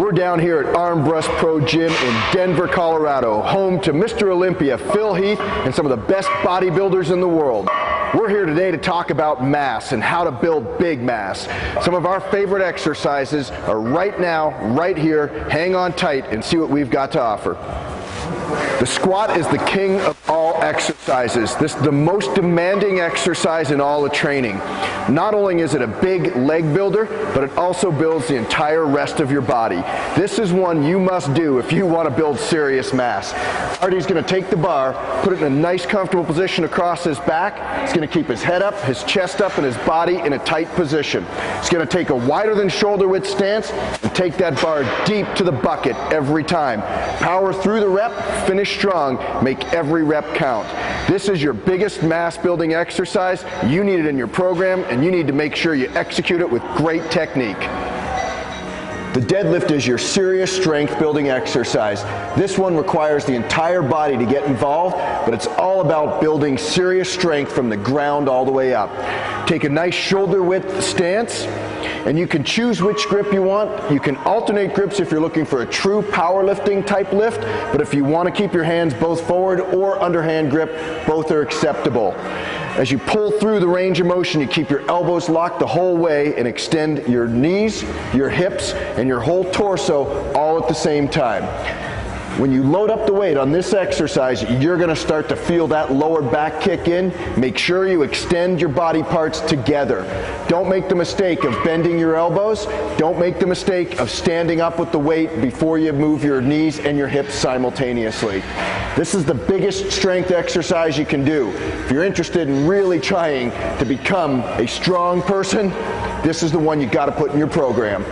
We're down here at Armbrust Pro Gym in Denver, Colorado, home to Mr. Olympia, Phil Heath, and some of the best bodybuilders in the world. We're here today to talk about mass and how to build big mass. Some of our favorite exercises are right now, right here. Hang on tight and see what we've got to offer. The squat is the king of all exercises. This is the most demanding exercise in all of training. Not only is it a big leg builder, but it also builds the entire rest of your body. This is one you must do if you want to build serious mass. Artie's going to take the bar, put it in a nice comfortable position across his back. He's going to keep his head up, his chest up, and his body in a tight position. He's going to take a wider than shoulder width stance and take that bar deep to the bucket every time. Power through the rep, finish strong, make every rep count. This is your biggest mass building exercise. You need it in your program, and you need to make sure you execute it with great technique. The deadlift is your serious strength building exercise. This one requires the entire body to get involved, but it's all about building serious strength from the ground all the way up. Take a nice shoulder width stance, and you can choose which grip you want. You can alternate grips if you're looking for a true powerlifting type lift, but if you want to keep your hands both forward or underhand grip, both are acceptable. As you pull through the range of motion, you keep your elbows locked the whole way and extend your knees, your hips, and your whole torso all at the same time. When you load up the weight on this exercise, you're going to start to feel that lower back kick in. Make sure you extend your body parts together. Don't make the mistake of bending your elbows. Don't make the mistake of standing up with the weight before you move your knees and your hips simultaneously. This is the biggest strength exercise you can do. If you're interested in really trying to become a strong person, this is the one you got to put in your program.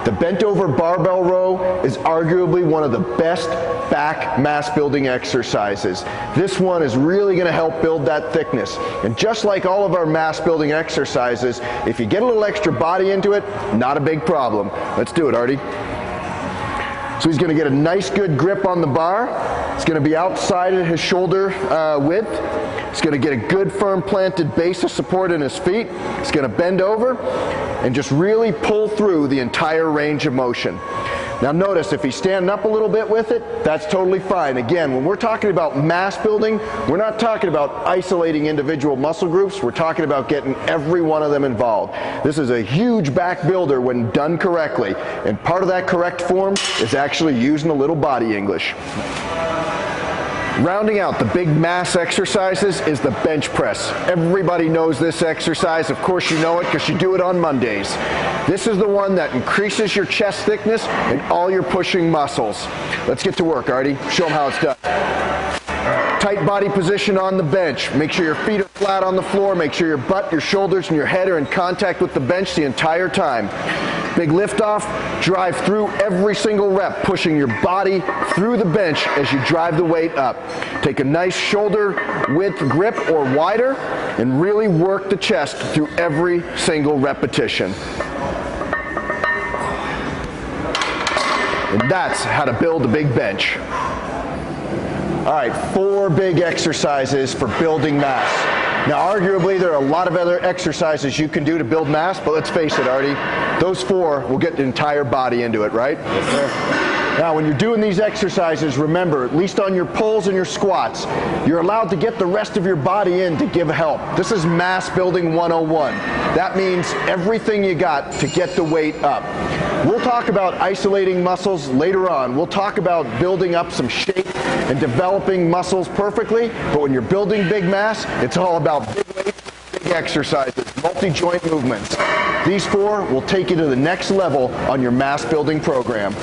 The bent over barbell row is arguably one of the best back mass building exercises. This one is really going to help build that thickness. And just like all of our mass building exercises, if you get a little extra body into it, not a big problem. Let's do it, Artie. So he's going to get a nice good grip on the bar. It's going to be outside of his shoulder width. He's going to get a good firm planted base of support in his feet. He's going to bend over and just really pull through the entire range of motion. Now notice, if he's standing up a little bit with it, that's totally fine. Again, when we're talking about mass building, we're not talking about isolating individual muscle groups. We're talking about getting every one of them involved. This is a huge back builder when done correctly. And part of that correct form is actually using a little body English. Rounding out the big mass exercises is the bench press. Everybody knows this exercise. Of course you know it because you do it on Mondays. This is the one that increases your chest thickness and all your pushing muscles. Let's get to work, Artie. Show them how it's done. Tight body position on the bench. Make sure your feet are flat on the floor. Make sure your butt, your shoulders, and your head are in contact with the bench the entire time. Big lift off, drive through every single rep, pushing your body through the bench as you drive the weight up. Take a nice shoulder width grip or wider and really work the chest through every single repetition. And that's how to build a big bench. All right, 4 big exercises for building mass. Now, arguably, there are a lot of other exercises you can do to build mass, but let's face it, Artie, those 4 will get the entire body into it, right? Yes, sir. Now, when you're doing these exercises, remember, at least on your pulls and your squats, you're allowed to get the rest of your body in to give help. This is mass building 101. That means everything you got to get the weight up. We'll talk about isolating muscles later on. We'll talk about building up some shape and developing muscles perfectly, but when you're building big mass, it's all about big weights, big exercises, multi-joint movements. These 4 will take you to the next level on your mass building program.